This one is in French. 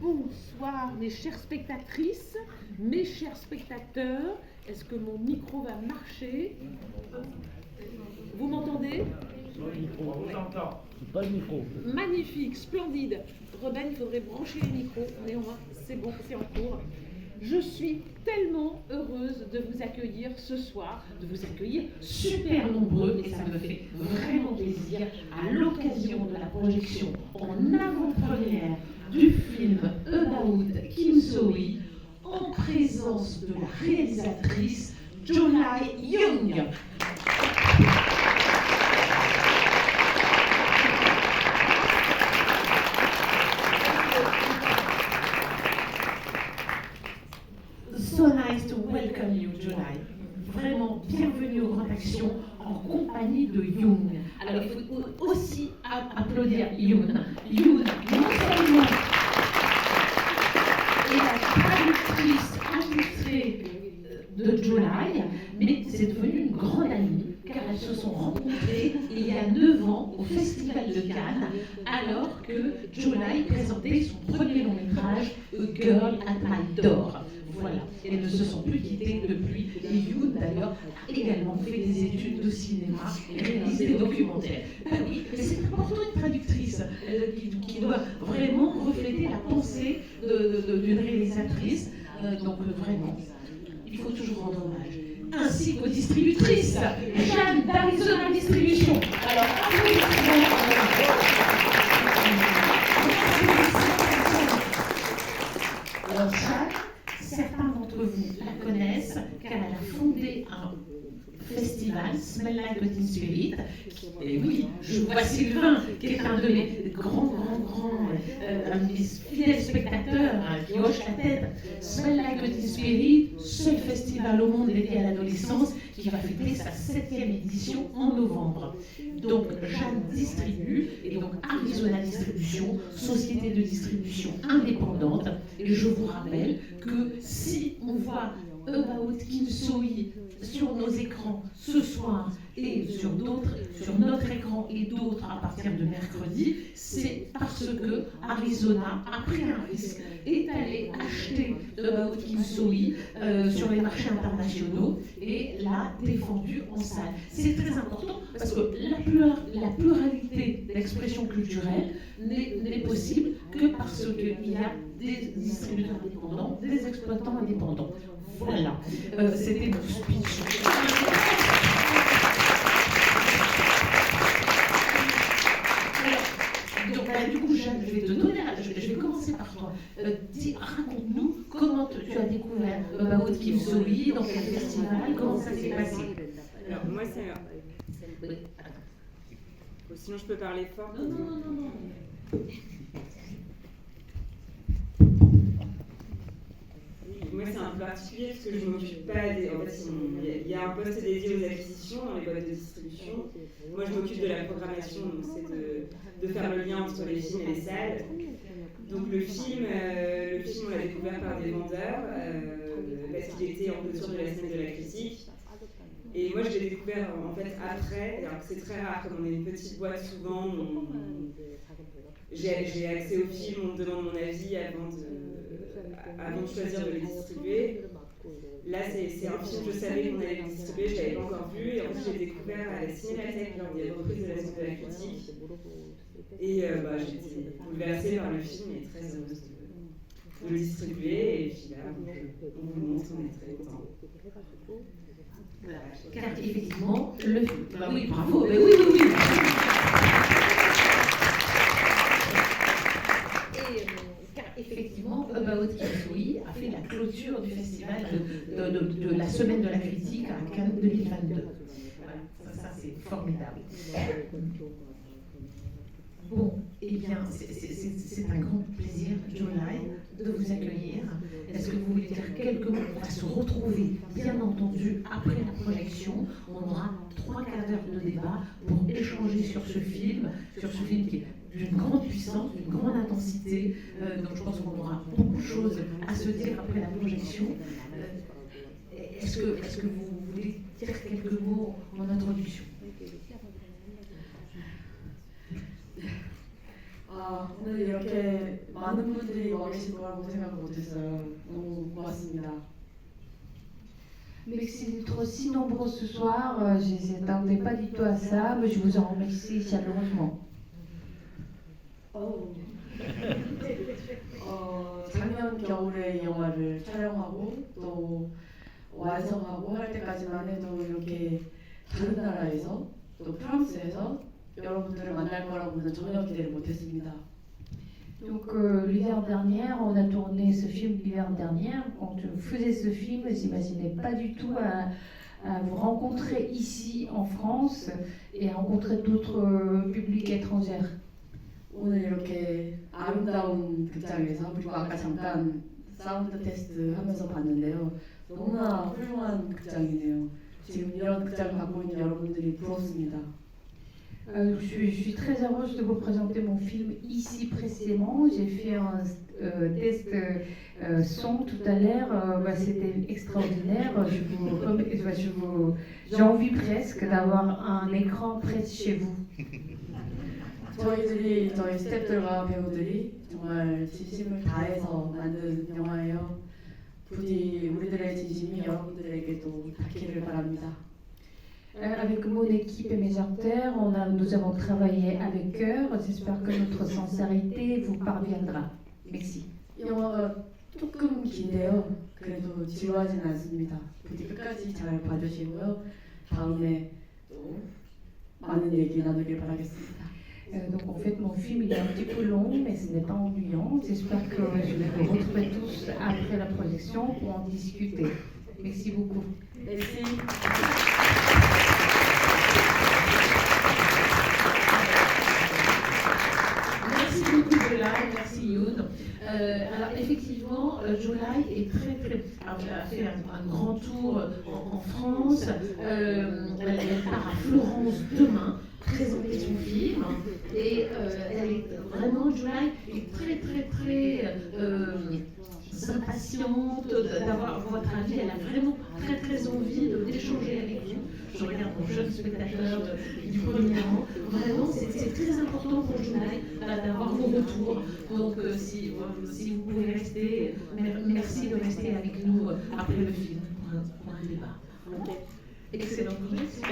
Bonsoir mes chères spectatrices, mes chers spectateurs. Est-ce que mon micro va marcher? Vous m'entendez? Pas le micro. Magnifique, splendide. Robin, il faudrait brancher les micros. Néanmoins, c'est bon, c'est en cours. Je suis tellement heureuse de vous accueillir ce soir, de vous accueillir super nombreux, et ça me fait vraiment plaisir à l'occasion de la projection en avant-première du film About Kim So-hee, en présence de la réalisatrice Jolai Young. So nice to welcome you, Jolai. Vraiment, bienvenue aux Grandes Actions en compagnie de Yoon. Alors, il faut aussi applaudir Yoon. Yoon, non seulement est la traductrice illustrée de Jolai, mais c'est devenu une grande amie, car elles se sont rencontrées il y a 9 ans au Festival de Cannes, alors que Jolai présentait son premier long métrage, A Girl at My Door. Voilà, et elles ne se sont plus quittées depuis. Et Yoon, d'ailleurs, a également fait des études de cinéma et réalisé des documentaires. Ben oui, mais c'est important une traductrice qui doit vraiment refléter la pensée d'une réalisatrice. Donc vraiment, il faut toujours rendre hommage. Ainsi qu'aux distributrices, Jeanne d'Arizona Distribution. Alors, alors Jeanne, certains d'entre vous la connaissent car elle a fondé un festival, Smell Like a Teen Spirit. Et oui, je vois Sylvain, qui est un de mes grands fidèles spectateurs, qui hoche la tête. Smell Like a Teen Spirit, seul festival au monde dédié à l'adolescence, qui va fêter sa 7e édition en novembre. Donc Jeanne distribue, et donc Arizona Distribution, société de distribution indépendante. Et je vous rappelle que si on voit About Kim So-hee sur nos écrans ce soir et sur notre écran et d'autres à partir de mercredi, c'est parce que Arizona a pris un risque, est allé acheter About Kim So-hee sur les marchés internationaux et l'a défendu en salle. C'est très important parce que la pluralité d'expression culturelle n'est possible que parce qu'il y a des distributeurs indépendants, des exploitants indépendants. Voilà, c'était mon speech. Donc, du coup, Jeanne, je vais te donner, je vais commencer par toi. Raconte-nous comment tu as découvert About Kim So-hee, dans quel festival, comment ça s'est passé. Alors, moi, c'est... Oui. Sinon, je peux parler fort. Non. Moi, c'est un peu particulier parce que je ne m'occupe pas des... En fait, il y a un poste dédié aux acquisitions dans les boîtes de distribution. Moi, je m'occupe de la programmation, donc c'est de faire le lien entre les films et les salles. Donc le film on l'a découvert par des vendeurs parce qu'il était en clôture de la semaine de la critique. Et moi, je l'ai découvert en fait après. Alors c'est très rare, comme on est une petite boîte, souvent, j'ai accès au film, on me demande mon avis avant de choisir de les distribuer. Là, c'est un film, je savais qu'on allait le distribuer, je ne l'avais pas encore vu. Et en fait, j'ai découvert à la Cinémathèque lors des reprises de la semaine de la critique. Et j'ai été bouleversée par le film et très heureuse de le distribuer. Et puis là, on vous le montre, on est très contents. Voilà. Car effectivement, oui, bravo, mais oui. Car effectivement, About Kim So-hee a fait la clôture du festival de la semaine de la critique à Cannes 2022. Voilà, ça c'est formidable. Bon, eh bien, c'est un grand plaisir, Jolai, de vous accueillir. Est-ce que vous voulez dire quelques mots? On va se retrouver, bien entendu, après la projection. On aura 3 quarts d'heure de débat pour échanger sur ce film qui est d'une grande puissance, d'une grande intensité. Donc je pense qu'on aura beaucoup de choses à se dire après la projection. Est-ce que vous voulez dire quelques mots en introduction? 오늘 이렇게 많은 분들이 와 계실 거라고 생각 못했어요. 너무 고맙습니다. Merci d'être aussi nombreux ce soir. Je ne m'attendais pas du tout à ça, mais je vous en remercie chaleureusement. 작년 겨울에 이 영화를 촬영하고 또 완성하고 할 때까지만 해도 이렇게 다른 나라에서 또 프랑스에서 여러분들을 만날 거라고는 전혀 기대를 못했습니다. Donc l'hiver dernier, on a tourné ce film l'hiver dernier. Quand je faisais ce film, je n'imaginais pas du tout à vous rencontrer ici en France et à rencontrer d'autres publics étrangers. 오늘 이렇게 아름다운 극장에서 그리고 아까 잠깐 사운드 테스트 하면서 봤는데요. 너무나 훌륭한 극장이네요. 지금 이런 극장을 갖고 있는 여러분들이 부럽습니다. Je suis très heureuse de vous présenter mon film ici précisément. J'ai fait un test son tout à l'heure. C'était extraordinaire. J'ai envie presque d'avoir un écran près de chez vous. 저희 스태프들과 배우들이 정말 진심을 다해서 만든 영화예요. 부디 우리들의 진심이 여러분들에게도 닿기를 바랍니다. Avec mon équipe et mes acteurs, nous avons travaillé avec cœur. J'espère que notre sincérité vous parviendra. Merci. 이 영화가 조금 긴데요. 그래도 지루하진 않습니다. 부디 끝까지 잘 봐주시고요. 다음에 또 많은 얘기 나누길 바라겠습니다. Donc en fait mon film il est un petit peu long mais ce n'est pas ennuyant. J'espère que je vais vous retrouver tous après la projection pour en discuter. Merci beaucoup. Merci. Merci beaucoup Jolai, merci Youn. Alors effectivement, Jolai est a fait un grand tour en France. Elle part à Florence demain présenter son film et elle est vraiment, Jolai est très impatiente d'avoir votre avis. Elle a vraiment très envie d'échanger avec vous. Je regarde mon jeune spectateur du premier rang. Vraiment, c'est très important pour Jolai d'avoir vos retours. Donc, si vous pouvez rester, merci de rester avec nous après le film pour un débat. Excellente projection.